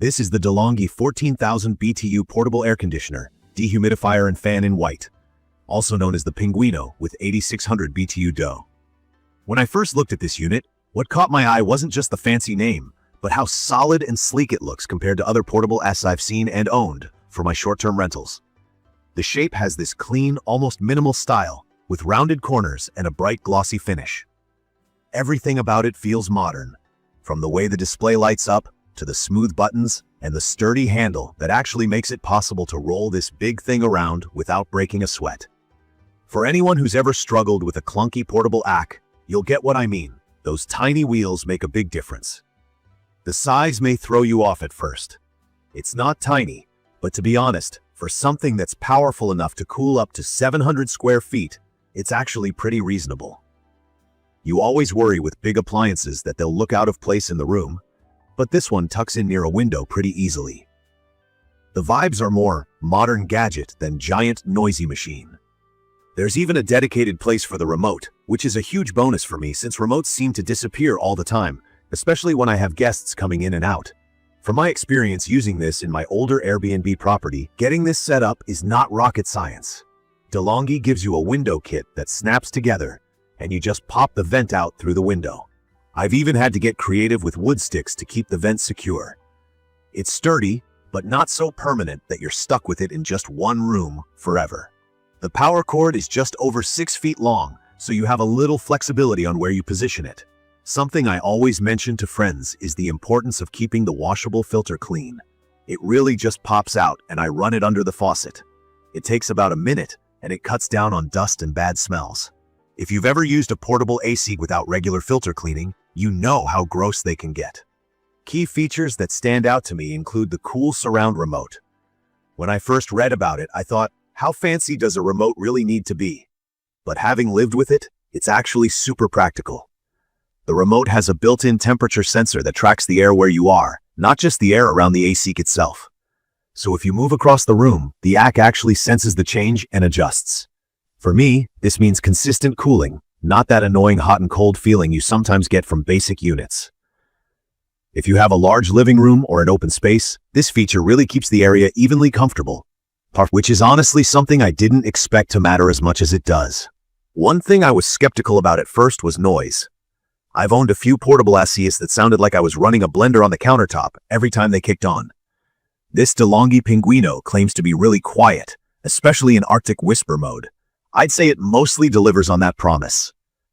This is the DeLonghi 14,000 BTU Portable Air Conditioner, Dehumidifier and Fan in white, also known as the Pinguino with 8600 BTU DO. When I first looked at this unit, what caught my eye wasn't just the fancy name, but how solid and sleek it looks compared to other portable A's I've seen and owned for my short-term rentals. The shape has this clean, almost minimal style, with rounded corners and a bright glossy finish. Everything about it feels modern, from the way the display lights up, to the smooth buttons and the sturdy handle that actually makes it possible to roll this big thing around without breaking a sweat. For anyone who's ever struggled with a clunky portable AC, you'll get what I mean. Those tiny wheels make a big difference. The size may throw you off at first. It's not tiny, but to be honest, for something that's powerful enough to cool up to 700 square feet, it's actually pretty reasonable. You always worry with big appliances that they'll look out of place in the room, but this one tucks in near a window pretty easily. The vibes are more modern gadget than giant noisy machine. There's even a dedicated place for the remote, which is a huge bonus for me since remotes seem to disappear all the time, especially when I have guests coming in and out. From my experience using this in my older Airbnb property, getting this set up is not rocket science. DeLonghi gives you a window kit that snaps together, and you just pop the vent out through the window. I've even had to get creative with wood sticks to keep the vent secure. It's sturdy, but not so permanent that you're stuck with it in just one room forever. The power cord is just over 6 feet long, so you have a little flexibility on where you position it. Something I always mention to friends is the importance of keeping the washable filter clean. It really just pops out and I run it under the faucet. It takes about a minute and it cuts down on dust and bad smells. If you've ever used a portable AC without regular filter cleaning, you know how gross they can get. Key features that stand out to me include the cool surround remote. When I first read about it, I thought, how fancy does a remote really need to be? But having lived with it, it's actually super practical. The remote has a built-in temperature sensor that tracks the air where you are, not just the air around the AC itself. So if you move across the room, the AC actually senses the change and adjusts. For me, this means consistent cooling, not that annoying hot and cold feeling you sometimes get from basic units. If you have a large living room or an open space, this feature really keeps the area evenly comfortable, which is honestly something I didn't expect to matter as much as it does. One thing I was skeptical about at first was noise. I've owned a few portable ACs that sounded like I was running a blender on the countertop every time they kicked on. This DeLonghi Pinguino claims to be really quiet, especially in Arctic whisper mode. I'd say it mostly delivers on that promise.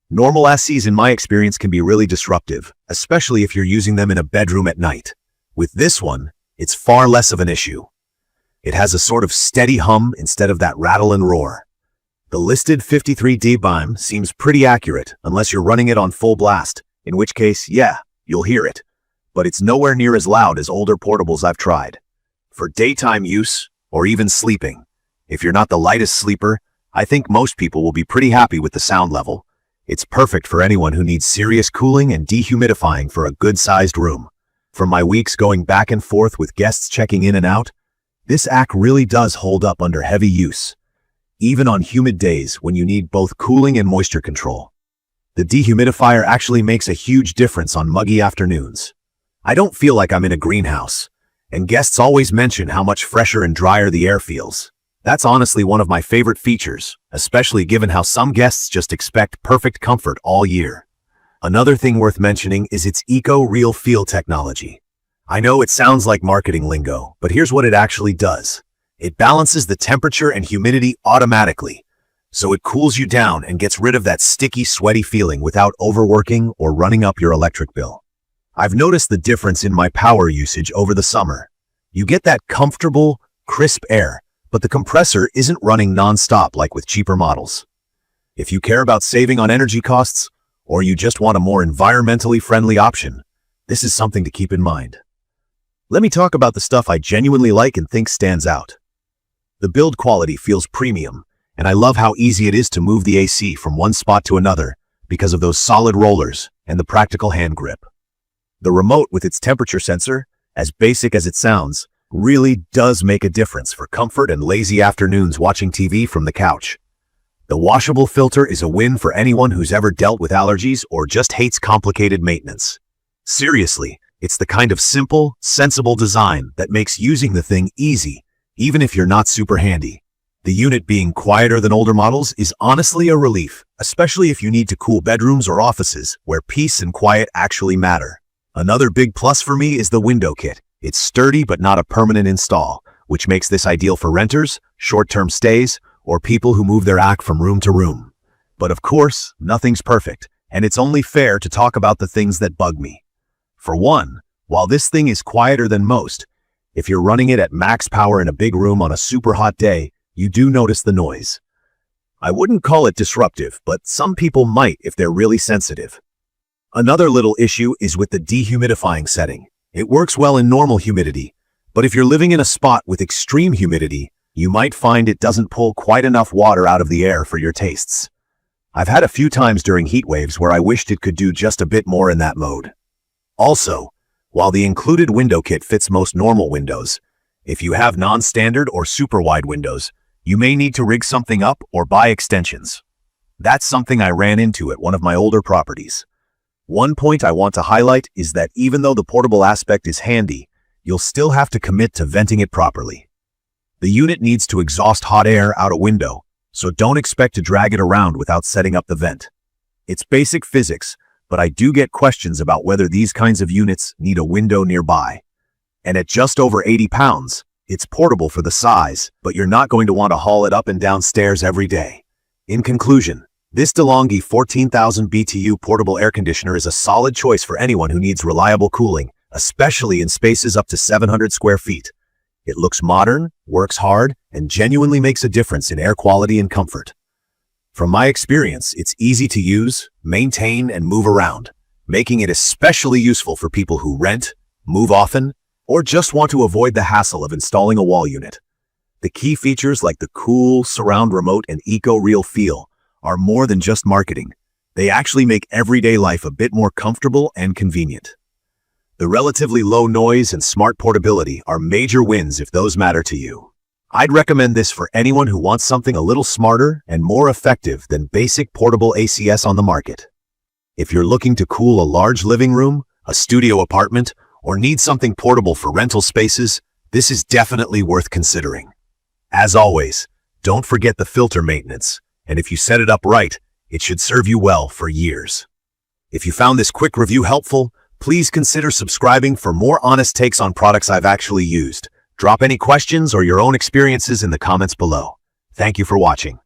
Normal ACs in my experience can be really disruptive, especially if you're using them in a bedroom at night. With this one, it's far less of an issue. It has a sort of steady hum instead of that rattle and roar. The listed 53 dBm seems pretty accurate unless you're running it on full blast, in which case, yeah, you'll hear it. But it's nowhere near as loud as older portables I've tried. For daytime use, or even sleeping, if you're not the lightest sleeper, I think most people will be pretty happy with the sound level. It's perfect for anyone who needs serious cooling and dehumidifying for a good-sized room. From my weeks going back and forth with guests checking in and out, this AC really does hold up under heavy use, even on humid days when you need both cooling and moisture control. The dehumidifier actually makes a huge difference on muggy afternoons. I don't feel like I'm in a greenhouse, and guests always mention how much fresher and drier the air feels. That's honestly one of my favorite features, especially given how some guests just expect perfect comfort all year. Another thing worth mentioning is its eco-real feel technology. I know it sounds like marketing lingo, but here's what it actually does. It balances the temperature and humidity automatically, so it cools you down and gets rid of that sticky, sweaty feeling without overworking or running up your electric bill. I've noticed the difference in my power usage over the summer. You get that comfortable, crisp air, but the compressor isn't running non-stop like with cheaper models. If you care about saving on energy costs, or you just want a more environmentally friendly option, this is something to keep in mind. Let me talk about the stuff I genuinely like and think stands out. The build quality feels premium, and I love how easy it is to move the AC from one spot to another because of those solid rollers and the practical hand grip. The remote with its temperature sensor, as basic as it sounds, really does make a difference for comfort and lazy afternoons watching TV from the couch. The washable filter is a win for anyone who's ever dealt with allergies or just hates complicated maintenance. Seriously, It's the kind of simple, sensible design that makes using the thing easy, even if you're not super handy. The unit being quieter than older models is honestly a relief, especially if you need to cool bedrooms or offices where peace and quiet actually matter. Another big plus for me is the window kit. It's sturdy but not a permanent install, which makes this ideal for renters, short-term stays, or people who move their act from room to room. But of course, nothing's perfect, and it's only fair to talk about the things that bug me. For one, while this thing is quieter than most, if you're running it at max power in a big room on a super hot day, you do notice the noise. I wouldn't call it disruptive, but some people might if they're really sensitive. Another little issue is with the dehumidifying setting. It works well in normal humidity, but if you're living in a spot with extreme humidity, you might find it doesn't pull quite enough water out of the air for your tastes. I've had a few times during heat waves where I wished it could do just a bit more in that mode. Also, while the included window kit fits most normal windows, if you have non-standard or super wide windows, you may need to rig something up or buy extensions. That's something I ran into at one of my older properties. One point I want to highlight is that even though the portable aspect is handy, you'll still have to commit to venting it properly. The unit needs to exhaust hot air out a window, so don't expect to drag it around without setting up the vent. It's basic physics, but I do get questions about whether these kinds of units need a window nearby. And at just over 80 pounds, it's portable for the size, but you're not going to want to haul it up and down stairs every day. In conclusion, this DeLonghi 14,000 BTU portable air conditioner is a solid choice for anyone who needs reliable cooling, especially in spaces up to 700 square feet. It looks modern, works hard, and genuinely makes a difference in air quality and comfort. From my experience, it's easy to use, maintain, and move around, making it especially useful for people who rent, move often, or just want to avoid the hassle of installing a wall unit. The key features like the cool surround remote and eco-real feel are more than just marketing. They actually make everyday life a bit more comfortable and convenient. The relatively low noise and smart portability are major wins if those matter to you. I'd recommend this for anyone who wants something a little smarter and more effective than basic portable ACS on the market. If you're looking to cool a large living room, a studio apartment, or need something portable for rental spaces, this is definitely worth considering. As always, don't forget the filter maintenance, and if you set it up right, it should serve you well for years. If you found this quick review helpful, please consider subscribing for more honest takes on products I've actually used. Drop any questions or your own experiences in the comments below. Thank you for watching.